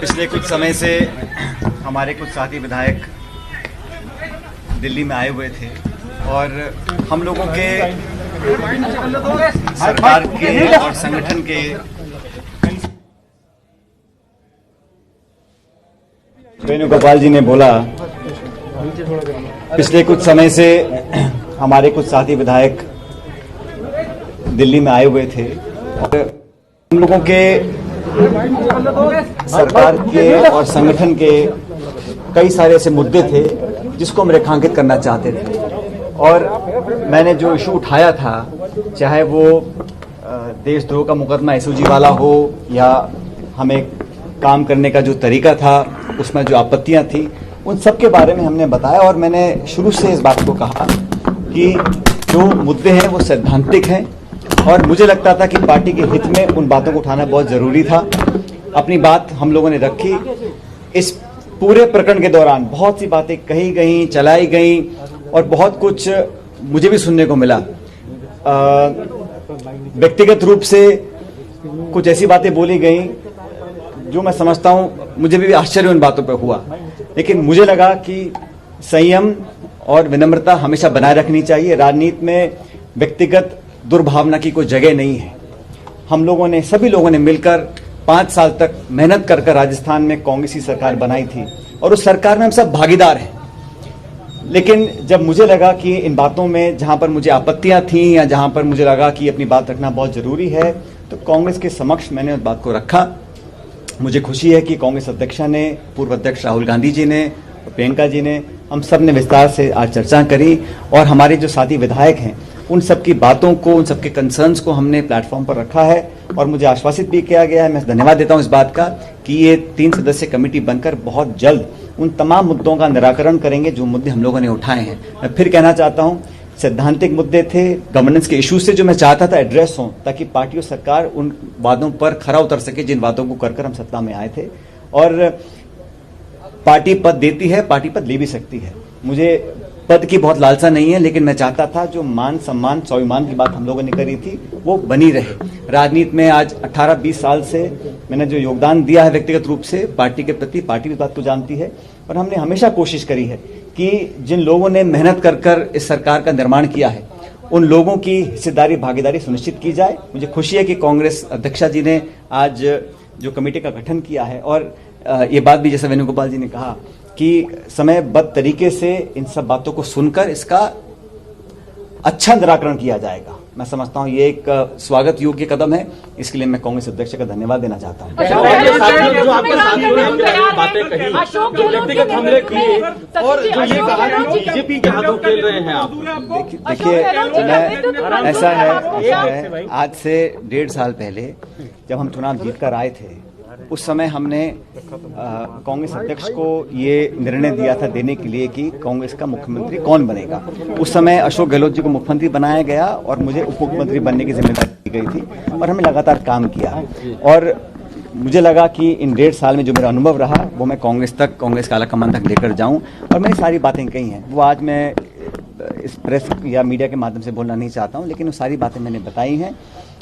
पिछले कुछ समय से हमारे कुछ साथी विधायक दिल्ली में आए हुए थे और हम लोगों के सरकार के और संगठन के वेणुगोपाल जी ने बोला, पिछले कुछ समय से हमारे कुछ साथी विधायक दिल्ली में आए हुए थे और हम लोगों के सरकार के और संगठन के कई सारे ऐसे मुद्दे थे जिसको हम रेखांकित करना चाहते थे। और मैंने जो इशू उठाया था, चाहे वो देशद्रोह का मुकदमा एसओजी वाला हो या हमें काम करने का जो तरीका था उसमें जो आपत्तियां थी, उन सब के बारे में हमने बताया। और मैंने शुरू से इस बात को कहा कि जो मुद्दे हैं वो सैद्धांतिक हैं और मुझे लगता था कि पार्टी के हित में उन बातों को उठाना बहुत जरूरी था। अपनी बात हम लोगों ने रखी। इस पूरे प्रकरण के दौरान बहुत सी बातें कही गई, चलाई गई और बहुत कुछ मुझे भी सुनने को मिला। व्यक्तिगत रूप से कुछ ऐसी बातें बोली गई जो मैं समझता हूं मुझे भी आश्चर्य उन बातों पर हुआ, लेकिन मुझे लगा कि संयम और विनम्रता हमेशा बनाए रखनी चाहिए। राजनीति में व्यक्तिगत दुर्भावना की कोई जगह नहीं है। हम लोगों ने, सभी लोगों ने मिलकर 5 साल तक मेहनत कर राजस्थान में कांग्रेस की सरकार बनाई थी और उस सरकार में हम सब भागीदार हैं। लेकिन जब मुझे लगा कि इन बातों में जहां पर मुझे आपत्तियां थीं या जहां पर मुझे लगा कि अपनी बात रखना बहुत जरूरी है, तो कांग्रेस के समक्ष मैंने उस बात को रखा। मुझे खुशी है कि कांग्रेस अध्यक्षा ने, पूर्व अध्यक्ष राहुल गांधी जी ने, प्रियंका जी ने, हम सब ने विस्तार से आज चर्चा करी और हमारे जो साथी विधायक हैं उन सब की बातों को, उन सब के कंसर्न्स को हमने प्लेटफॉर्म पर रखा है और मुझे आश्वासित भी किया गया है। मैं धन्यवाद देता हूं इस बात का कि ये 3 सदस्यीय कमेटी बनकर बहुत जल्द उन तमाम मुद्दों का निराकरण करेंगे जो मुद्दे हम लोगों ने उठाए हैं। मैं फिर कहना चाहता हूं, सैद्धांतिक मुद्दे थे, गवर्नेंस के इश्यूज से जो मैं चाहता था एड्रेस हों, ताकि पार्टी और सरकार उन वादों पर खरा उतर सके जिन वादों को कर हम सत्ता में आए थे। और पार्टी पद देती है, पार्टी पद ले भी सकती है। मुझे पद की बहुत लालसा नहीं है, लेकिन मैं चाहता था जो मान सम्मान स्वाभिमान की बात हम लोगों ने करी थी वो बनी रहे। राजनीति में आज 18-20 साल से मैंने जो योगदान दिया है व्यक्तिगत रूप से पार्टी के प्रति, पार्टी इस बात को जानती है और हमने हमेशा कोशिश करी है कि जिन लोगों ने मेहनत कर इस सरकार का निर्माण किया है उन लोगों की हिस्सेदारी, भागीदारी सुनिश्चित की जाए। मुझे खुशी है कि कांग्रेस अध्यक्षा जी ने आज जो कमेटी का गठन किया है और ये बात भी जैसा वेणुगोपाल जी ने कहा कि समयबद्ध तरीके से इन सब बातों को सुनकर इसका अच्छा निराकरण किया जाएगा। मैं समझता हूं ये एक स्वागत योग्य कदम है। इसके लिए मैं कांग्रेस अध्यक्ष का धन्यवाद देना चाहता हूं। बीजेपी के हाथों खेल रहे हैं आप। देखिए, ऐसा है, आज से 1.5 साल पहले जब हम चुनाव जीतकर आए थे उस समय हमने कांग्रेस अध्यक्ष को ये निर्णय दिया था देने के लिए कि कांग्रेस का मुख्यमंत्री कौन बनेगा। उस समय अशोक गहलोत जी को मुख्यमंत्री बनाया गया और मुझे उप मुख्यमंत्री बनने की जिम्मेदारी दी गई थी और हमने लगातार काम किया। और मुझे लगा कि इन 1.5 साल में जो मेरा अनुभव रहा वो मैं कांग्रेस तक, कांग्रेस का आला कमान तक लेकर जाऊं। और मैंने सारी बातें कही हैं, वो आज मैं इस प्रेस या मीडिया के माध्यम से बोलना नहीं चाहता हूं, लेकिन वो सारी बातें मैंने बताई हैं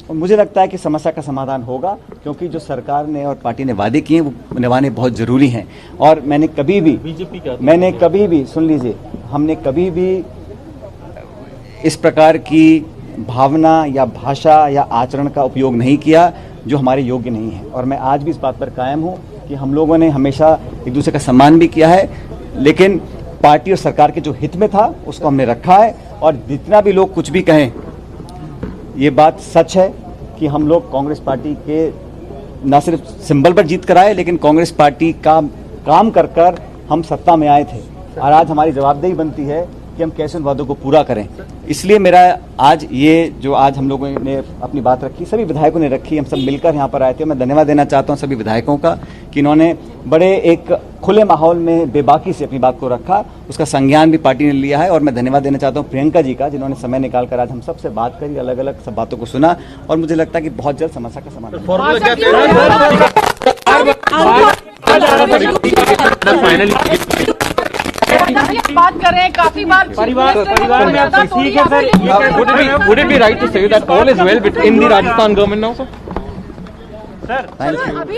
और मुझे लगता है कि समस्या का समाधान होगा, क्योंकि जो सरकार ने और पार्टी ने वादे किए वो निभाने बहुत जरूरी हैं। और मैंने कभी भी सुन लीजिए, हमने कभी भी इस प्रकार की भावना या भाषा या आचरण का उपयोग नहीं किया जो हमारे योग्य नहीं है। और मैं आज भी इस बात पर कायम हूं कि हम लोगों ने हमेशा एक दूसरे का सम्मान भी किया है, लेकिन पार्टी और सरकार के जो हित में था उसको हमने रखा है। और जितना भी लोग कुछ भी कहें, ये बात सच है कि हम लोग कांग्रेस पार्टी के न सिर्फ सिंबल पर जीत कर आए, लेकिन कांग्रेस पार्टी का काम कर हम सत्ता में आए थे और आज हमारी जवाबदेही बनती है कि हम कैसे उन वादों को पूरा करें। इसलिए मेरा आज ये जो आज हम लोगों ने अपनी बात रखी, सभी विधायकों ने रखी, हम सब मिलकर यहाँ पर आए थे। मैं धन्यवाद देना चाहता हूँ सभी विधायकों का कि इन्होंने बड़े एक खुले माहौल में बेबाकी से अपनी बात को रखा, उसका संज्ञान भी पार्टी ने लिया है। और मैं धन्यवाद देना चाहता हूँ प्रियंका जी का, जिन्होंने समय निकालकर आज हम सबसे बात करी, अलग अलग सब बातों को सुना और मुझे लगता है कि बहुत जल्द समस्या का समाधान। बात करें काफी बार परिवार में आप ठीक है sir, would it be right to say that all is well in the Rajasthan government now, sir? Sir, अभी